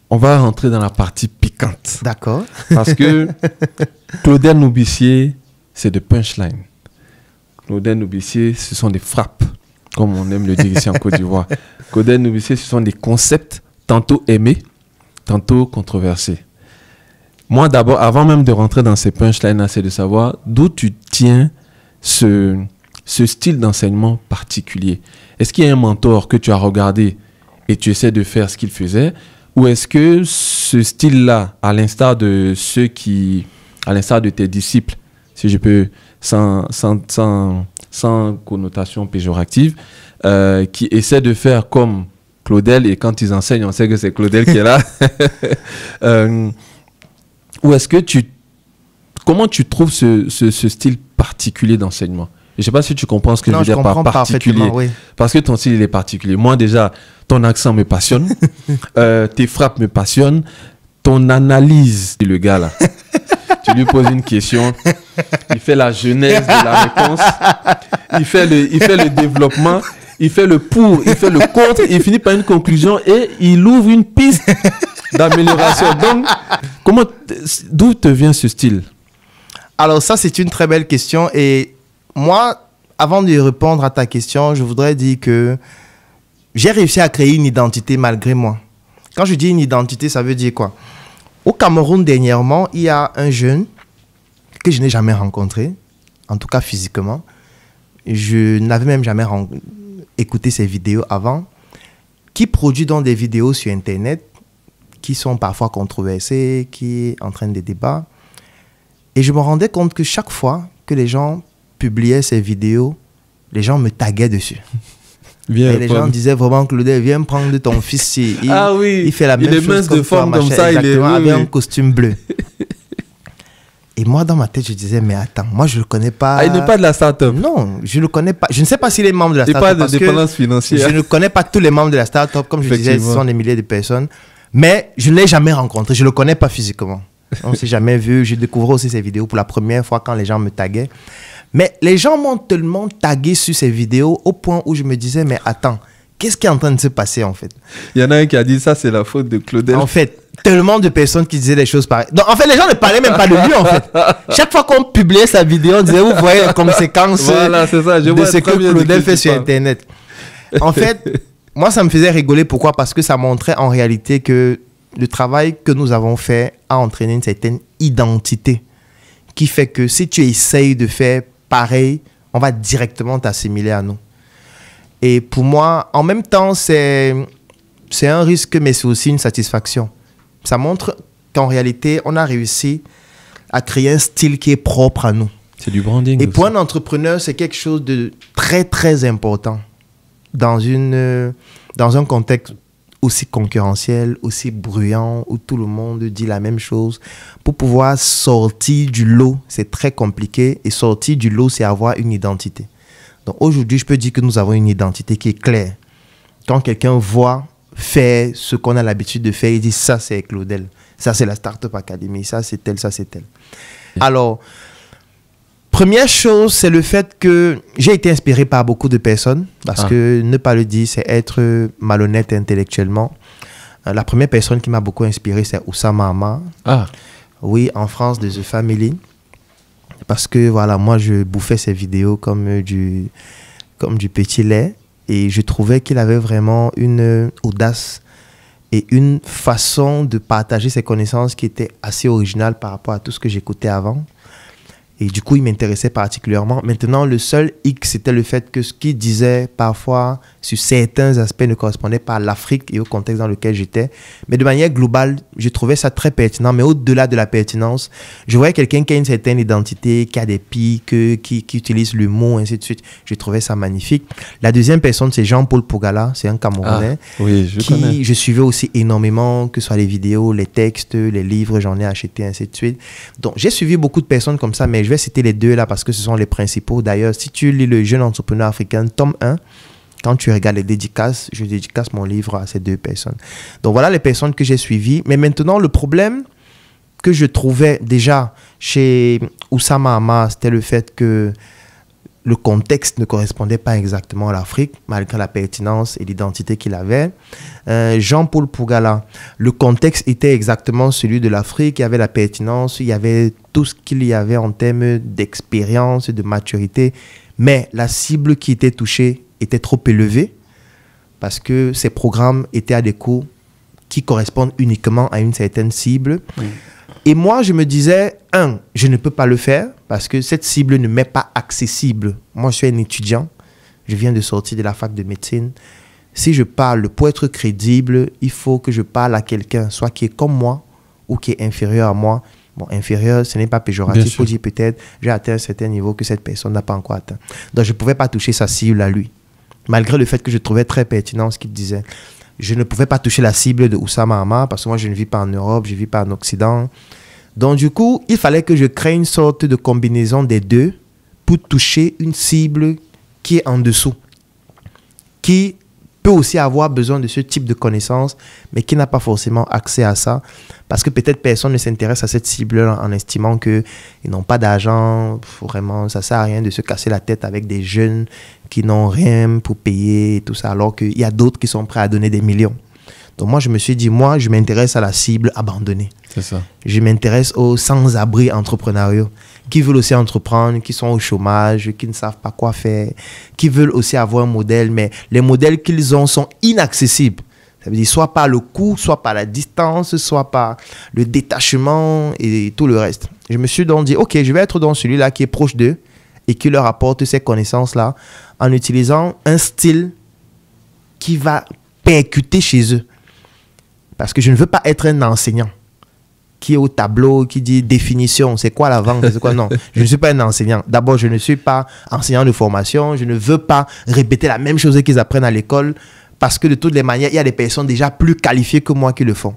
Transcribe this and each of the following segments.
on va rentrer dans la partie piquante. D'accord. Parce que Claudel Noubissier, c'est de punchline. Claudel Noubissier, ce sont des frappes, comme on aime le dire ici en Côte d'Ivoire. Claudel Noubissier, ce sont des concepts tantôt aimés, tantôt controversés. Moi, d'abord, avant même de rentrer dans ces punchlines, c'est de savoir d'où tu tiens ce style d'enseignement particulier. Est-ce qu'il y a un mentor que tu as regardé et tu essaies de faire ce qu'il faisait? Ou est-ce que ce style-là, à l'instar de tes disciples, si je peux, sans connotation péjorative, qui essaient de faire comme Claudel, et quand ils enseignent, on sait que c'est Claudel qui est là. Ou est-ce que comment tu trouves ce style particulier d'enseignement? Je ne sais pas si tu comprends ce que je veux dire par particulier. Oui. Parce que ton style, il est particulier. Moi, déjà, ton accent me passionne. Tes frappes me passionnent. Ton analyse, le gars là. Tu lui poses une question. Il fait la genèse de la réponse. Il fait le développement. Il fait le pour. Il fait le contre. Il finit par une conclusion et il ouvre une piste d'amélioration. Donc, d'où te vient ce style? Alors ça, c'est une très belle question. Et moi, avant de répondre à ta question, je voudrais dire que j'ai réussi à créer une identité malgré moi. Quand je dis une identité, ça veut dire quoi? Au Cameroun, dernièrement, il y a un jeune que je n'ai jamais rencontré, en tout cas physiquement. Je n'avais même jamais écouté ses vidéos avant, qui produit donc des vidéos sur Internet qui sont parfois controversées, qui entraînent des débats. Et je me rendais compte que chaque fois que les gens publiaient ces vidéos, les gens me taguaient dessus. Et les gens disaient vraiment, Claudel, viens prendre de ton fils. Il fait la même chose. Il est mince de forme comme ça. Il est avec un costume bleu. Et moi, dans ma tête, je disais, mais attends, moi, je ne le connais pas. Il n'est pas de la start-up. Non, je ne le connais pas. Je ne sais pas s'il est membre de la start-up. Il n'est pas de dépendance financière. Je ne connais pas tous les membres de la start-up. Comme je disais, ce sont des milliers de personnes. Mais je ne l'ai jamais rencontré. Je ne le connais pas physiquement. On ne s'est jamais vu. Je découvrais aussi ces vidéos pour la première fois quand les gens me taguaient. Mais les gens m'ont tellement tagué sur ces vidéos au point où je me disais, mais attends, qu'est-ce qui est en train de se passer en fait? Il y en a un qui a dit ça, c'est la faute de Claudel. En fait, tellement de personnes qui disaient des choses pareilles. Donc en fait, les gens ne parlaient même pas de lui en fait. Chaque fois qu'on publiait sa vidéo, on disait, vous voyez les conséquences voilà, c'est ça. de ce que Claudel fait sur Internet. En fait, moi ça me faisait rigoler. Pourquoi? Parce que ça montrait en réalité que le travail que nous avons fait a entraîné une certaine identité qui fait que si tu essayes de faire pareil, on va directement t'assimiler à nous. Et pour moi, en même temps, c'est un risque, mais c'est aussi une satisfaction. Ça montre qu'en réalité, on a réussi à créer un style qui est propre à nous. C'est du branding. Et pour un entrepreneur, c'est quelque chose de très, très important dans un contexte aussi concurrentiel, aussi bruyant, où tout le monde dit la même chose. Pour pouvoir sortir du lot, c'est très compliqué. Et sortir du lot, c'est avoir une identité. Donc aujourd'hui, je peux dire que nous avons une identité qui est claire. Quand quelqu'un voit faire ce qu'on a l'habitude de faire, il dit ça c'est Claudel, ça c'est la Startup Academy, ça c'est tel, ça c'est tel. Alors, première chose, c'est le fait que j'ai été inspiré par beaucoup de personnes, parce que ne pas le dire, c'est être malhonnête intellectuellement. La première personne qui m'a beaucoup inspiré, c'est Oussama Hamma. Oui, en France, de The Family. Parce que voilà, moi je bouffais ses vidéos comme du petit lait. Et je trouvais qu'il avait vraiment une audace et une façon de partager ses connaissances qui était assez originale par rapport à tout ce que j'écoutais avant. Et du coup, il m'intéressait particulièrement. Maintenant, le seul hic, c'était le fait que ce qu'il disait parfois sur certains aspects ne correspondait pas à l'Afrique et au contexte dans lequel j'étais. Mais de manière globale, je trouvais ça très pertinent. Mais au-delà de la pertinence, je voyais quelqu'un qui a une certaine identité, qui a des pics, qui utilise le mot, ainsi de suite. Je trouvais ça magnifique. La deuxième personne, c'est Jean-Paul Pogala. C'est un Camerounais. Oui, je connais. Je suivais aussi énormément, que ce soit les vidéos, les textes, les livres, j'en ai acheté, ainsi de suite. Donc, j'ai suivi beaucoup de personnes comme ça, mais je vais citer les deux là parce que ce sont les principaux. D'ailleurs, si tu lis Le Jeune Entrepreneur Africain, tome 1, quand tu regardes les dédicaces, je dédicace mon livre à ces deux personnes. Donc voilà les personnes que j'ai suivies. Mais maintenant, le problème que je trouvais déjà chez Oussama Hamma, c'était le fait que le contexte ne correspondait pas exactement à l'Afrique, malgré la pertinence et l'identité qu'il avait. Jean-Paul Pougala, le contexte était exactement celui de l'Afrique, il y avait la pertinence, il y avait tout ce qu'il y avait en termes d'expérience, de maturité, mais la cible qui était touchée était trop élevée parce que ces programmes étaient à des coûts qui correspondent uniquement à une certaine cible. Oui. Et moi, je me disais, je ne peux pas le faire parce que cette cible ne m'est pas accessible. Moi, je suis un étudiant. Je viens de sortir de la fac de médecine. Si je parle, pour être crédible, il faut que je parle à quelqu'un, soit qui est comme moi ou qui est inférieur à moi. Bon, inférieur, ce n'est pas péjoratif. Il faut dire peut-être, j'ai atteint un certain niveau que cette personne n'a pas encore atteint. Donc, je ne pouvais pas toucher sa cible à lui. Malgré le fait que je trouvais très pertinent ce qu'il disait. Je ne pouvais pas toucher la cible de Oussama Hamar parce que moi, je ne vis pas en Europe, je ne vis pas en Occident. Donc, du coup, il fallait que je crée une sorte de combinaison des deux pour toucher une cible qui est en dessous, qui peut aussi avoir besoin de ce type de connaissances, mais qui n'a pas forcément accès à ça parce que peut-être personne ne s'intéresse à cette cible-là en estimant qu'ils n'ont pas d'argent. Vraiment, ça ne sert à rien de se casser la tête avec des jeunes qui n'ont rien pour payer et tout ça, alors qu'il y a d'autres qui sont prêts à donner des millions. Donc moi, je me suis dit, moi, je m'intéresse à la cible abandonnée. C'est ça. Je m'intéresse aux sans-abri entrepreneuriaux qui veulent aussi entreprendre, qui sont au chômage, qui ne savent pas quoi faire, qui veulent aussi avoir un modèle, mais les modèles qu'ils ont sont inaccessibles. Ça veut dire soit par le coût, soit par la distance, soit par le détachement et tout le reste. Je me suis donc dit, OK, je vais être dans celui-là qui est proche d'eux et qui leur apporte ces connaissances-là en utilisant un style qui va percuter chez eux. Parce que je ne veux pas être un enseignant qui est au tableau, qui dit définition, c'est quoi la vente, c'est quoi, non. Je ne suis pas un enseignant. D'abord, je ne suis pas enseignant de formation. Je ne veux pas répéter la même chose qu'ils apprennent à l'école parce que de toutes les manières, il y a des personnes déjà plus qualifiées que moi qui le font.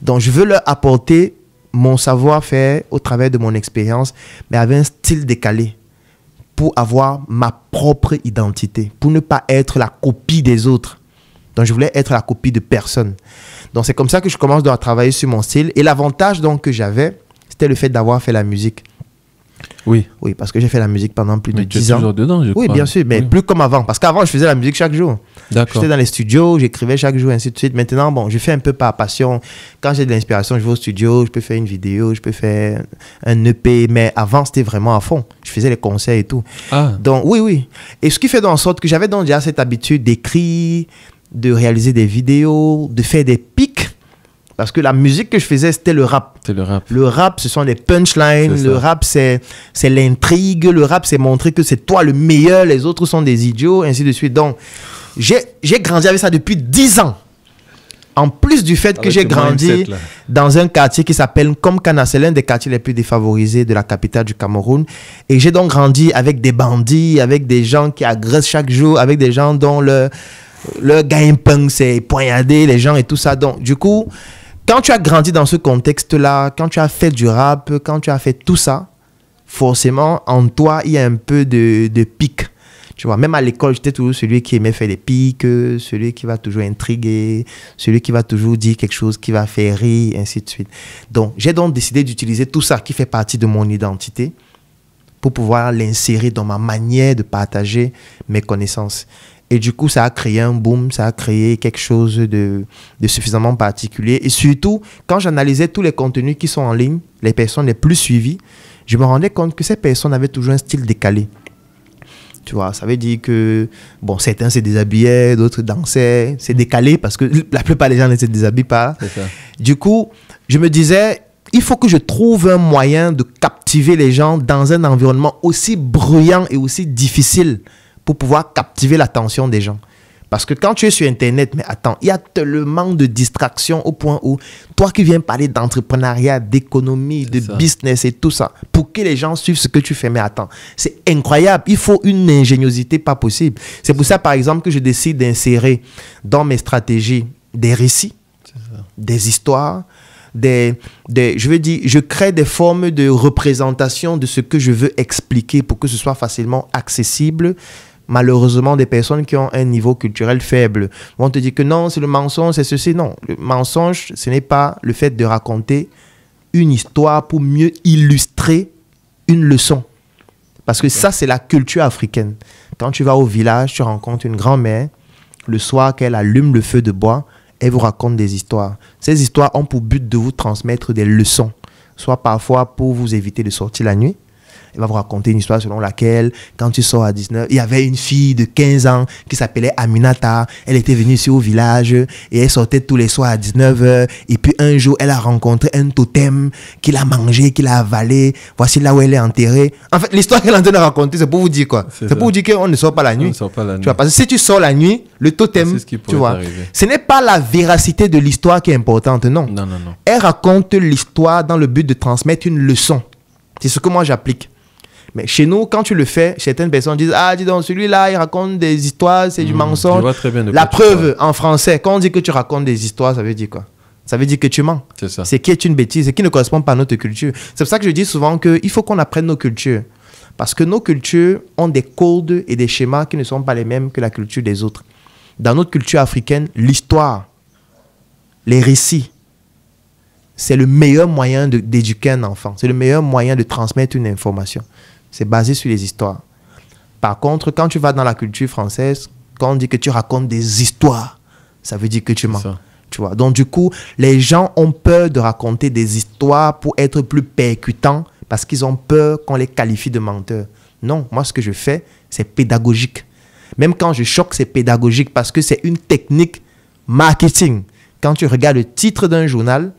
Donc, je veux leur apporter mon savoir-faire au travers de mon expérience, mais avec un style décalé pour avoir ma propre identité, pour ne pas être la copie des autres. Donc, je voulais être la copie de personne. Donc, c'est comme ça que je commence à travailler sur mon style. Et l'avantage donc que j'avais, c'était le fait d'avoir fait la musique. Oui. Oui, parce que j'ai fait la musique pendant plus de 10 ans. Tu es toujours dedans, je crois. Oui, bien sûr, mais plus comme avant. Parce qu'avant, je faisais la musique chaque jour. D'accord. J'étais dans les studios, j'écrivais chaque jour, ainsi de suite. Maintenant, bon, je fais un peu par passion. Quand j'ai de l'inspiration, je vais au studio, je peux faire une vidéo, je peux faire un EP. Mais avant, c'était vraiment à fond. Je faisais les concerts et tout. Ah. Donc, oui. Et ce qui fait en sorte que j'avais donc déjà cette habitude d'écrire, de réaliser des vidéos, de faire des pics. Parce que la musique que je faisais, c'était le rap. C'est le rap. Le rap, ce sont des punchlines. Le rap, c'est l'intrigue. Le rap, c'est montrer que c'est toi le meilleur, les autres sont des idiots, ainsi de suite. Donc, j'ai grandi avec ça depuis 10 ans. En plus du fait que j'ai grandi dans un quartier qui s'appelle Komkana, c'est l'un des quartiers les plus défavorisés de la capitale du Cameroun. Et j'ai donc grandi avec des bandits, avec des gens qui agressent chaque jour, avec des gens dont le gagne-pain, c'est poignarder les gens et tout ça. Donc, du coup, quand tu as grandi dans ce contexte-là, quand tu as fait du rap, quand tu as fait tout ça, forcément, en toi, il y a un peu de pique. Tu vois, même à l'école, j'étais toujours celui qui aimait faire des piques, celui qui va toujours intriguer, celui qui va toujours dire quelque chose qui va faire rire, ainsi de suite. Donc, j'ai donc décidé d'utiliser tout ça qui fait partie de mon identité pour pouvoir l'insérer dans ma manière de partager mes connaissances. Et du coup, ça a créé un boom, ça a créé quelque chose de suffisamment particulier. Et surtout, quand j'analysais tous les contenus qui sont en ligne, les personnes les plus suivies, je me rendais compte que ces personnes avaient toujours un style décalé. Tu vois, ça veut dire que, bon, certains se déshabillaient, d'autres dansaient. C'est décalé parce que la plupart des gens ne se déshabillent pas. C'est ça. Du coup, je me disais, il faut que je trouve un moyen de captiver les gens dans un environnement aussi bruyant et aussi difficile pour pouvoir captiver l'attention des gens. Parce que quand tu es sur Internet, mais attends, il y a tellement de distractions au point où toi qui viens parler d'entrepreneuriat, d'économie, de business et tout ça, pour que les gens suivent ce que tu fais, mais attends, c'est incroyable. Il faut une ingéniosité pas possible. C'est pour ça, par exemple, que je décide d'insérer dans mes stratégies des récits, des histoires, je veux dire, je crée des formes de représentation de ce que je veux expliquer pour que ce soit facilement accessible. Malheureusement, des personnes qui ont un niveau culturel faible vont te dire que non, c'est le mensonge, c'est ceci. Non, le mensonge, ce n'est pas le fait de raconter une histoire pour mieux illustrer une leçon. Parce que ça, c'est la culture africaine. Quand tu vas au village, tu rencontres une grand-mère. Le soir, qu'elle allume le feu de bois, elle vous raconte des histoires. Ces histoires ont pour but de vous transmettre des leçons. Soit parfois pour vous éviter de sortir la nuit. Elle va vous raconter une histoire selon laquelle, quand tu sors à 19, il y avait une fille de 15 ans qui s'appelait Aminata. Elle était venue ici au village et elle sortait tous les soirs à 19h. Et puis un jour, elle a rencontré un totem qu'il a mangé, qu'il a avalé. Voici là où elle est enterrée. En fait, l'histoire qu'elle est en train de raconter, c'est pour vous dire quoi? C'est pour vous dire qu'on ne sort pas la nuit. On ne sort pas la nuit. Tu vois, parce que si tu sors la nuit, le totem, tu vois, ce n'est pas la véracité de l'histoire qui est importante, non. Non, non, non. Elle raconte l'histoire dans le but de transmettre une leçon. C'est ce que moi j'applique. Mais chez nous, quand tu le fais, certaines personnes disent « Ah, dis donc, celui-là, il raconte des histoires, c'est du mensonge. » Je vois très bien de La quoi tu preuve, en français, quand on dit que tu racontes des histoires, ça veut dire quoi? Ça veut dire que tu mens. C'est ça. C'est qui est une bêtise, c'est qui ne correspond pas à notre culture. C'est pour ça que je dis souvent qu'il faut qu'on apprenne nos cultures. Parce que nos cultures ont des codes et des schémas qui ne sont pas les mêmes que la culture des autres. Dans notre culture africaine, l'histoire, les récits, c'est le meilleur moyen d'éduquer un enfant. C'est le meilleur moyen de transmettre une information. C'est basé sur les histoires. Par contre, quand tu vas dans la culture française, quand on dit que tu racontes des histoires, ça veut dire que tu mens. Tu vois? Donc du coup, les gens ont peur de raconter des histoires pour être plus percutants parce qu'ils ont peur qu'on les qualifie de menteurs. Non, moi ce que je fais, c'est pédagogique. Même quand je choque, c'est pédagogique parce que c'est une technique marketing. Quand tu regardes le titre d'un journal,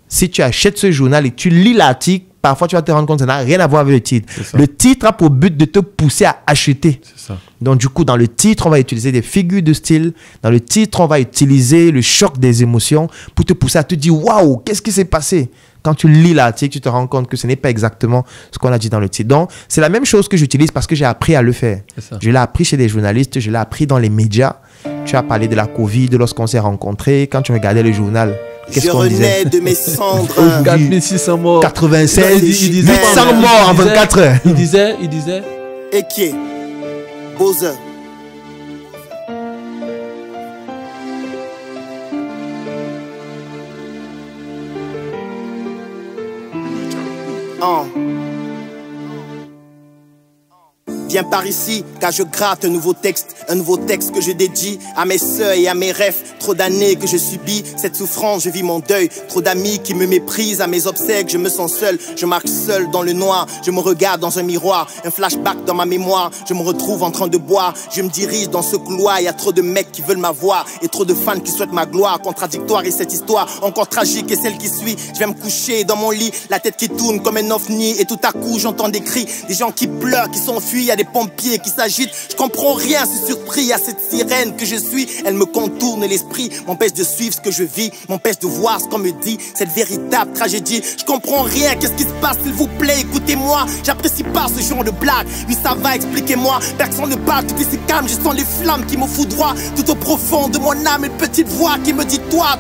si tu achètes ce journal et tu lis l'article, parfois tu vas te rendre compte que ça n'a rien à voir avec le titre. Le titre a pour but de te pousser à acheter. Ça. Donc du coup, dans le titre, on va utiliser des figures de style. Dans le titre, on va utiliser le choc des émotions pour te pousser à te dire « Waouh, qu'est-ce qui s'est passé ?» Quand tu lis l'article, tu te rends compte que ce n'est pas exactement ce qu'on a dit dans le titre. Donc, c'est la même chose que j'utilise parce que j'ai appris à le faire. Je l'ai appris chez des journalistes, je l'ai appris dans les médias. Tu as parlé de la Covid lorsqu'on s'est rencontrés. Quand tu regardais le journal, qu'est-ce qu'on disait? Je renais de mes cendres. 4600 morts. 96, il disait 800 morts en 24 heures. Il disait... Et qui est Bowser. Viens par ici, car je gratte un nouveau texte que je dédie à mes sœurs et à mes rêves. Trop d'années que je subis cette souffrance, je vis mon deuil. Trop d'amis qui me méprisent à mes obsèques, je me sens seul. Je marche seul dans le noir, je me regarde dans un miroir. Un flashback dans ma mémoire, je me retrouve en train de boire. Je me dirige dans ce couloir, il y a trop de mecs qui veulent m'avoir et trop de fans qui souhaitent ma gloire. Contradictoire est cette histoire, encore tragique est celle qui suit. Je vais me coucher dans mon lit, la tête qui tourne comme un ovni. Et tout à coup j'entends des cris, des gens qui pleurent, qui s'enfuient. Il y a des pompiers qui s'agitent, je comprends rien, c'est surpris à cette sirène que je suis. Elle me contourne l'esprit, m'empêche de suivre ce que je vis, m'empêche de voir ce qu'on me dit, cette véritable tragédie. Je comprends rien, qu'est-ce qui se passe, s'il vous plaît, écoutez-moi. J'apprécie pas ce genre de blague, oui ça va, expliquez-moi. Personne ne parle, tout est si calme, je sens les flammes qui me foudroient. Tout au profond de mon âme, une petite voix qui me dit toi,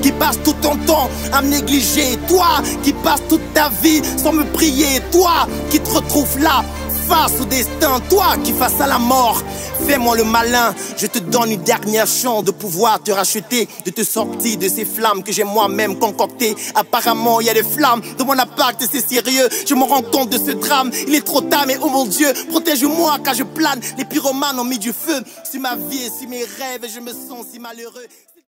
qui passe tout ton temps à me négliger, toi, qui passe toute ta vie sans me prier, toi, qui te retrouve là face au destin, toi qui face à la mort. Fais-moi le malin, je te donne une dernière chance de pouvoir te racheter, de te sortir de ces flammes que j'ai moi-même concoctées. Apparemment il y a des flammes dans mon appart et c'est sérieux. Je me rends compte de ce drame, il est trop tard mais oh mon Dieu, protège-moi car je plane. Les pyromanes ont mis du feu sur ma vie et sur mes rêves et je me sens si malheureux.